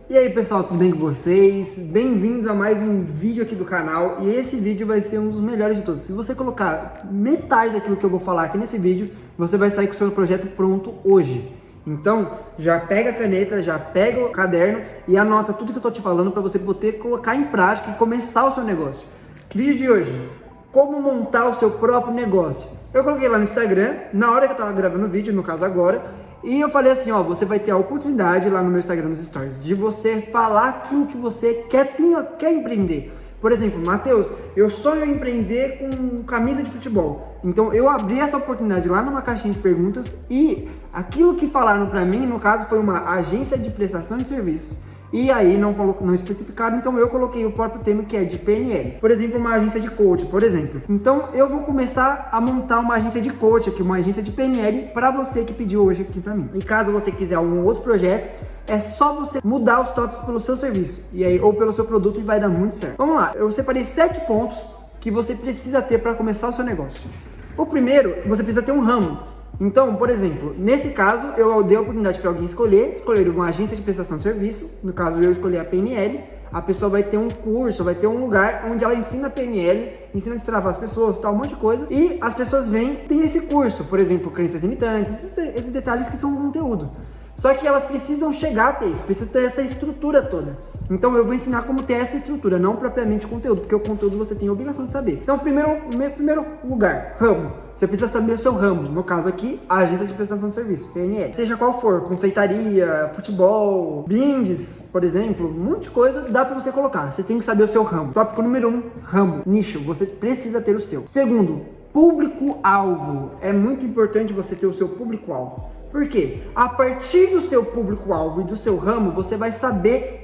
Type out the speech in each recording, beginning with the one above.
E aí pessoal, tudo bem com vocês? Bem-vindos a mais um vídeo aqui do canal. E esse vídeo vai ser um dos melhores de todos. Se você colocar metade daquilo que eu vou falar aqui nesse vídeo, você vai sair com o seu projeto pronto hoje. Então, já pega a caneta, já pega o caderno e anota tudo que eu tô te falando para você poder colocar em prática e começar o seu negócio. Vídeo de hoje: como montar o seu próprio negócio. Eu coloquei lá no Instagram, na hora que eu tava gravando o vídeo, no caso agora, e eu falei assim, ó, você vai ter a oportunidade lá no meu Instagram, nos stories, de você falar aquilo que você quer empreender. Por exemplo, Matheus, eu sonho em empreender com camisa de futebol. Então eu abri essa oportunidade lá numa caixinha de perguntas e aquilo que falaram pra mim, no caso, foi uma agência de prestação de serviços. E aí não especificaram, então eu coloquei o próprio tema, que é de PNL. Por exemplo, uma agência de coach, por exemplo. Então eu vou começar a montar uma agência de coach aqui, uma agência de PNL para você que pediu hoje aqui para mim. E caso você quiser algum outro projeto, é só você mudar os tópicos pelo seu serviço e aí, ou pelo seu produto, e vai dar muito certo. Vamos lá, eu separei 7 pontos que você precisa ter para começar o seu negócio. O primeiro, você precisa ter um ramo. Então, por exemplo, nesse caso, eu dei a oportunidade para alguém escolher uma agência de prestação de serviço. No caso, eu escolhi a PNL. A pessoa vai ter um curso, vai ter um lugar onde ela ensina PNL, ensina a destravar as pessoas, tal, um monte de coisa. E as pessoas vêm, tem esse curso, por exemplo, crenças limitantes, esses detalhes que são conteúdo. Só que elas precisam chegar a ter isso, precisa ter essa estrutura toda. Então eu vou ensinar como ter essa estrutura, não propriamente conteúdo, porque o conteúdo você tem a obrigação de saber. Então, primeiro lugar, ramo. Você precisa saber o seu ramo. No caso aqui, a agência de prestação de serviço, PNL. Seja qual for, confeitaria, futebol, blindes, por exemplo, um monte de coisa dá pra você colocar. Você tem que saber o seu ramo. Tópico número 1, ramo, nicho. Você precisa ter o seu. Segundo, público-alvo. É muito importante você ter o seu público-alvo. Por quê? A partir do seu público-alvo e do seu ramo, você vai saber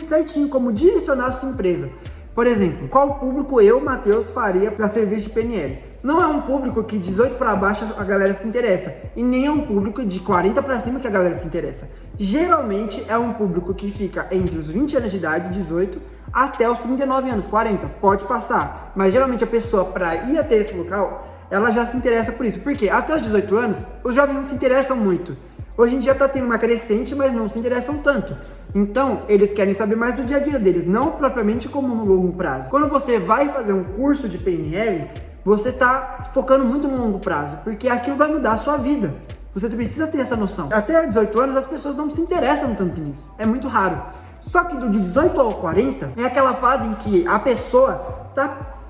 certinho como direcionar a sua empresa. Por exemplo, qual público eu, Matheus, faria para serviço de PNL? Não é um público que 18 para baixo a galera se interessa, e nem é um público de 40 para cima que a galera se interessa. Geralmente é um público que fica entre os 20 anos de idade, 18, até os 39 anos, 40, pode passar. Mas geralmente a pessoa, para ir até esse local, ela já se interessa por isso. Porque até os 18 anos, os jovens não se interessam muito. Hoje em dia está tendo uma crescente, mas não se interessam tanto. Então, eles querem saber mais do dia a dia deles, não propriamente como no longo prazo. Quando você vai fazer um curso de PNL, você está focando muito no longo prazo, porque aquilo vai mudar a sua vida. Você precisa ter essa noção. Até 18 anos, as pessoas não se interessam tanto nisso. É muito raro. Só que do 18 ao 40, é aquela fase em que a pessoa tá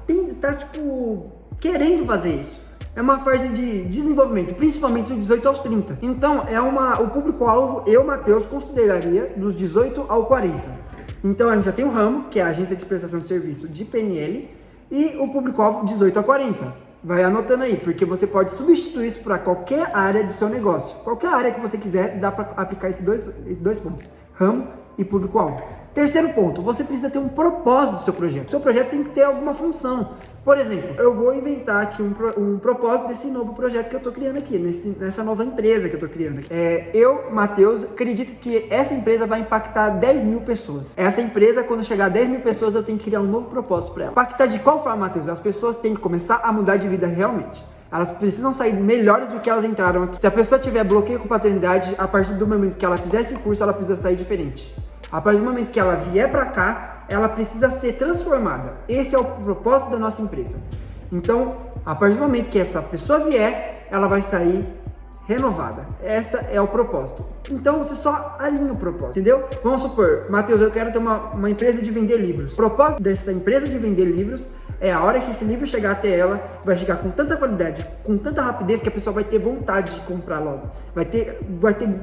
querendo fazer isso. É uma fase de desenvolvimento, principalmente dos 18 aos 30. Então, o público-alvo, eu, Matheus, consideraria dos 18 ao 40. Então, a gente já tem o ramo, que é a agência de prestação de serviço de PNL, e o público-alvo 18 a 40. Vai anotando aí, porque você pode substituir isso para qualquer área do seu negócio. Qualquer área que você quiser, dá para aplicar esses dois pontos, ramo e público-alvo. Terceiro ponto, você precisa ter um propósito do seu projeto. O seu projeto tem que ter alguma função. Por exemplo, eu vou inventar aqui um propósito desse novo projeto que eu tô criando aqui, nessa nova empresa que eu tô criando aqui. Eu, Matheus, acredito que essa empresa vai impactar 10 mil pessoas. Essa empresa, quando chegar a 10 mil pessoas, eu tenho que criar um novo propósito para ela. Impactar de qual forma, Matheus? As pessoas têm que começar a mudar de vida realmente. Elas precisam sair melhores do que elas entraram aqui. Se a pessoa tiver bloqueio com paternidade, a partir do momento que ela fizer esse curso, ela precisa sair diferente. A partir do momento que ela vier para cá, ela precisa ser transformada. Esse é o propósito da nossa empresa. Então, a partir do momento que essa pessoa vier, ela vai sair renovada. Esse é o propósito. Então, você só alinha o propósito, entendeu? Vamos supor, Matheus, eu quero ter uma empresa de vender livros. O propósito dessa empresa de vender livros é a hora que esse livro chegar até ela, vai chegar com tanta qualidade, com tanta rapidez, que a pessoa vai ter vontade de comprar logo. Vai ter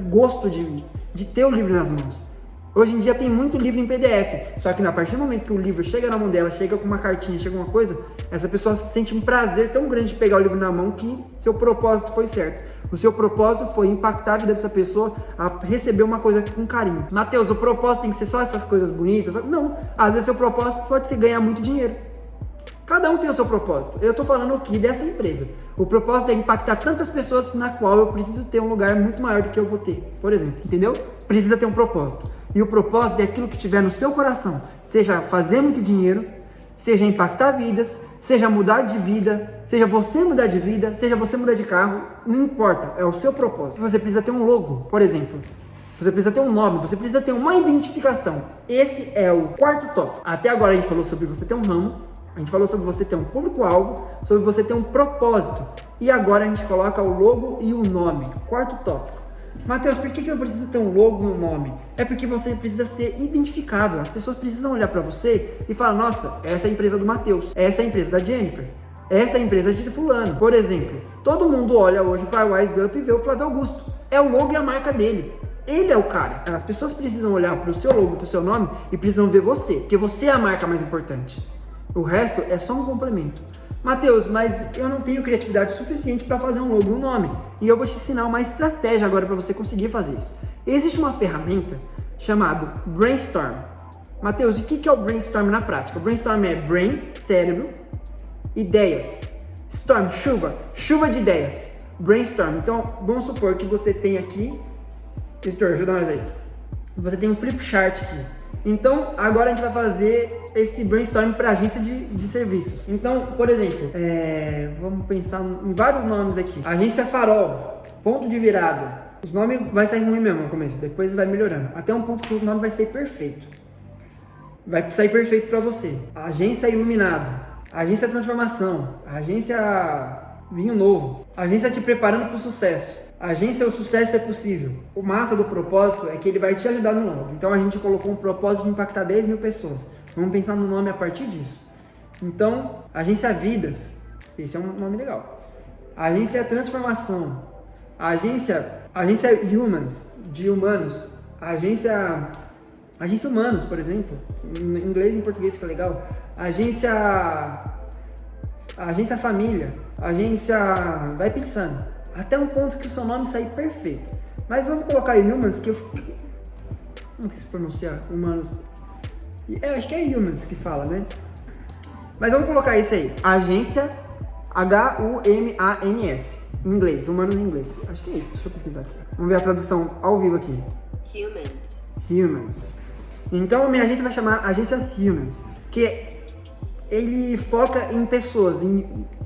gosto de ter o livro nas mãos. Hoje em dia tem muito livro em PDF, só que a partir do momento que o livro chega na mão dela, chega com uma cartinha, chega uma coisa, essa pessoa sente um prazer tão grande de pegar o livro na mão que seu propósito foi certo. O seu propósito foi impactar a vida dessa pessoa a receber uma coisa com carinho. Matheus, o propósito tem que ser só essas coisas bonitas? Não, às vezes seu propósito pode ser ganhar muito dinheiro. Cada um tem o seu propósito. Eu tô falando aqui dessa empresa. O propósito é impactar tantas pessoas na qual eu preciso ter um lugar muito maior do que eu vou ter. Por exemplo, entendeu? Precisa ter um propósito. E o propósito é aquilo que tiver no seu coração. Seja fazer muito dinheiro, seja impactar vidas, seja mudar de vida, seja você mudar de vida, seja você mudar de carro, não importa, é o seu propósito. Você precisa ter um logo, por exemplo. você precisa ter um nome, você precisa ter uma identificação. Esse é o quarto tópico. Até agora a gente falou sobre você ter um ramo, a gente falou sobre você ter um público-alvo, sobre você ter um propósito. E agora a gente coloca o logo e o nome. Quarto tópico. Matheus, por que eu preciso ter um logo e um nome? É porque você precisa ser identificável. As pessoas precisam olhar para você e falar, nossa, essa é a empresa do Matheus, essa é a empresa da Jennifer, essa é a empresa de fulano. Por exemplo, todo mundo olha hoje para o WhatsApp e vê o Flávio Augusto. É o logo e a marca dele. Ele é o cara. As pessoas precisam olhar para o seu logo, para o seu nome e precisam ver você, porque você é a marca mais importante. O resto é só um complemento. Matheus, mas eu não tenho criatividade suficiente para fazer um logo e um nome. E eu vou te ensinar uma estratégia agora para você conseguir fazer isso. Existe uma ferramenta chamada Brainstorm. Matheus, o que é o Brainstorm na prática? O Brainstorm é brain, cérebro, ideias. Storm, chuva de ideias. Brainstorm. Então, vamos supor que você tem aqui... Editor, ajuda nós aí. Você tem um flip chart aqui. Então, agora a gente vai fazer esse brainstorm para agência de serviços. Então, por exemplo, vamos pensar em vários nomes aqui. Agência Farol, ponto de virada. Os nomes vai sair ruim mesmo no começo, depois vai melhorando. Até um ponto que o nome vai ser perfeito. Vai sair perfeito para você. Agência Iluminado, Agência Transformação, Agência Vinho Novo, Agência Te Preparando para o Sucesso. Agência O Sucesso é Possível. O massa do propósito é que ele vai te ajudar no nome. Então a gente colocou um propósito de impactar 10 mil pessoas. Vamos pensar no nome a partir disso. Então, Agência Vidas. Esse é um nome legal. Agência Transformação. Agência Humans, de humanos. Agência Humanos, por exemplo. Em inglês e em português fica legal. Agência Família. Agência... Vai pensando. Até um ponto que o seu nome sair perfeito. Mas vamos colocar aí Humans, que eu... Como que se pronuncia? Humanos. Acho que é Humans que fala, né? Mas vamos colocar isso aí. Agência Humans. Em inglês, humanos em inglês. Acho que é isso, deixa eu pesquisar aqui. Vamos ver a tradução ao vivo aqui. Humans. Então, minha agência vai chamar Agência Humans. Que ele foca em pessoas,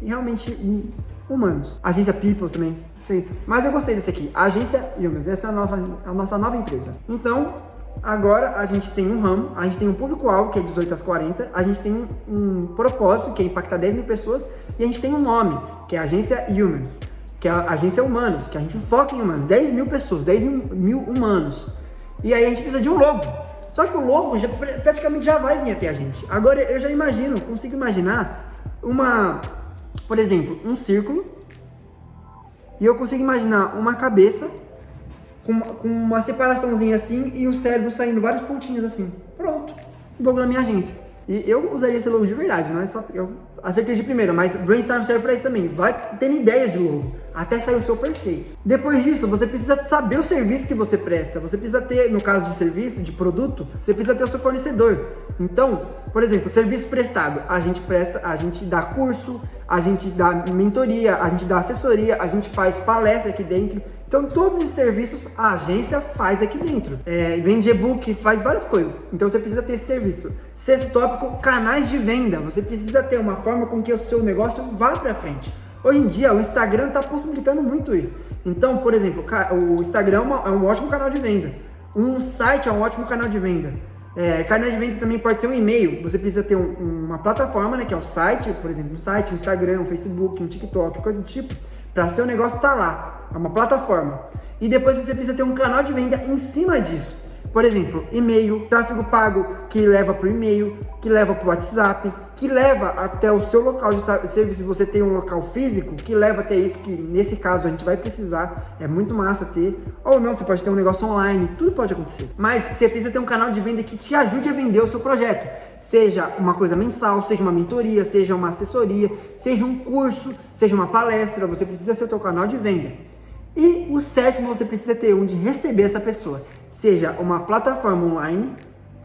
realmente em humanos. Agência People também. Sim. Mas eu gostei desse aqui. Agência Humans. Essa é a nossa nova empresa. Então, agora a gente tem um ramo, a gente tem um público-alvo, que é 18 às 40, a gente tem um propósito, que é impactar 10 mil pessoas, e a gente tem um nome, que é Agência Humans, que é a Agência Humanos, que a gente foca em humanos. 10 mil pessoas, 10 mil humanos. E aí a gente precisa de um logo. Só que o logo praticamente já vai vir até a gente. Agora eu já consigo imaginar por exemplo, um círculo, e eu consigo imaginar uma cabeça com uma separaçãozinha assim e o cérebro saindo vários pontinhos assim. Pronto, o logo da minha agência. E eu usaria esse logo de verdade, não é só... Eu acertei de primeira, mas Brainstorm serve para isso também. Vai tendo ideias de logo, até sair o seu perfeito. Depois disso, você precisa saber o serviço que você presta. Você precisa ter, no caso de serviço, de produto, você precisa ter o seu fornecedor. Então, por exemplo, serviço prestado. A gente dá curso, a gente dá mentoria, a gente dá assessoria, a gente faz palestra aqui dentro. Então, todos esses serviços a agência faz aqui dentro. Vende e-book, faz várias coisas. Então, você precisa ter esse serviço. Sexto tópico, canais de venda. Você precisa ter uma forma com que o seu negócio vá para frente. Hoje em dia, o Instagram está possibilitando muito isso. Então, por exemplo, o Instagram é um ótimo canal de venda. Um site é um ótimo canal de venda. Canal de venda também pode ser um e-mail. Você precisa ter uma plataforma, né, que é o site, por exemplo, um site, um Instagram, um Facebook, um TikTok, coisa do tipo, para seu negócio estar lá. É uma plataforma. E depois você precisa ter um canal de venda em cima disso. Por exemplo, e-mail, tráfego pago, que leva para o e-mail, que leva para o WhatsApp, que leva até o seu local de serviço. Se você tem um local físico, que leva até isso, que nesse caso a gente vai precisar, é muito massa ter. Ou não, você pode ter um negócio online, tudo pode acontecer. Mas você precisa ter um canal de venda que te ajude a vender o seu projeto. Seja uma coisa mensal, seja uma mentoria, seja uma assessoria, seja um curso, seja uma palestra, você precisa ser o seu canal de venda. E o sétimo, você precisa ter onde receber essa pessoa. Seja uma plataforma online,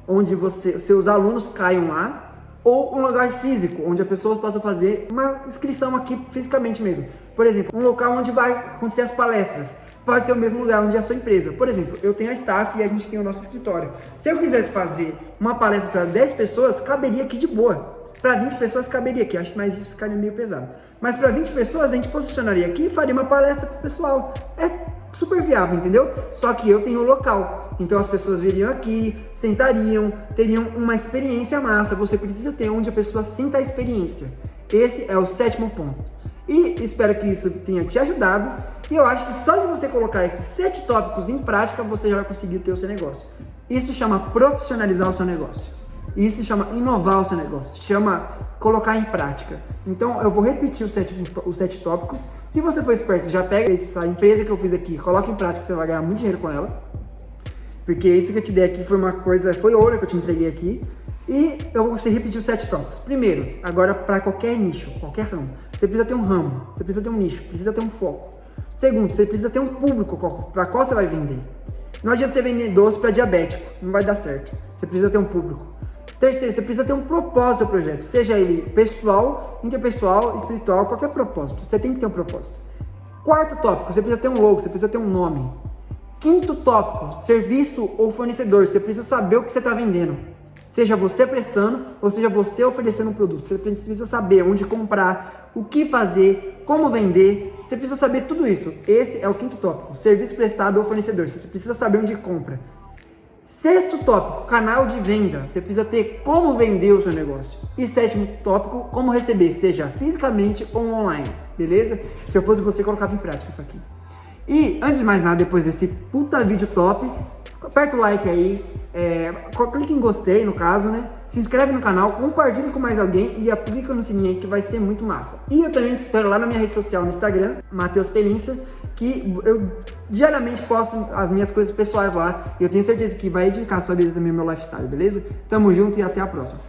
onde os seus alunos caiam lá, ou um lugar físico, onde as pessoas possam fazer uma inscrição aqui fisicamente mesmo. Por exemplo, um local onde vai acontecer as palestras. Pode ser o mesmo lugar onde é a sua empresa. Por exemplo, eu tenho a staff e a gente tem o nosso escritório. Se eu quisesse fazer uma palestra para 10 pessoas, caberia aqui de boa. Para 20 pessoas caberia aqui, acho que mais isso ficaria meio pesado. Mas para 20 pessoas a gente posicionaria aqui e faria uma palestra para o pessoal. super viável, entendeu? Só que eu tenho o local, então as pessoas viriam aqui, sentariam, teriam uma experiência massa. Você precisa ter onde a pessoa sinta a experiência. Esse é o 7º ponto. E espero que isso tenha te ajudado. E eu acho que só de você colocar esses 7 tópicos em prática, você já vai conseguir ter o seu negócio. Isso chama profissionalizar o seu negócio. Isso chama inovar o seu negócio. Chama colocar em prática. Então, eu vou repetir os 7 tópicos. Se você for esperto, já pega essa empresa que eu fiz aqui, coloca em prática, você vai ganhar muito dinheiro com ela. Porque isso que eu te dei aqui foi ouro que eu te entreguei aqui. E eu vou repetir os 7 tópicos. Primeiro, agora para qualquer nicho, qualquer ramo. Você precisa ter um ramo, você precisa ter um nicho, precisa ter um foco. Segundo, você precisa ter um público para qual você vai vender. Não adianta você vender doce para diabético, não vai dar certo. Você precisa ter um público. Terceiro, você precisa ter um propósito ao projeto, seja ele pessoal, interpessoal, espiritual, qualquer propósito. Você tem que ter um propósito. Quarto tópico, você precisa ter um logo, você precisa ter um nome. Quinto tópico, serviço ou fornecedor, você precisa saber o que você está vendendo. Seja você prestando ou seja você oferecendo um produto. Você precisa saber onde comprar, o que fazer, como vender. Você precisa saber tudo isso. Esse é o quinto tópico, serviço prestado ou fornecedor. Você precisa saber onde compra. Sexto tópico, canal de venda. Você precisa ter como vender o seu negócio. E 7º tópico, como receber, seja fisicamente ou online. Beleza? Se eu fosse você, colocava em prática isso aqui. E antes de mais nada, depois desse puta vídeo top, aperta o like aí, clique em gostei no caso, né? Se inscreve no canal, compartilha com mais alguém e aplica no sininho aí que vai ser muito massa. E eu também te espero lá na minha rede social no Instagram, Matheus Pelinça, que eu diariamente posto as minhas coisas pessoais lá e eu tenho certeza que vai edificar a sua vida também, o meu lifestyle, beleza? Tamo junto e até a próxima.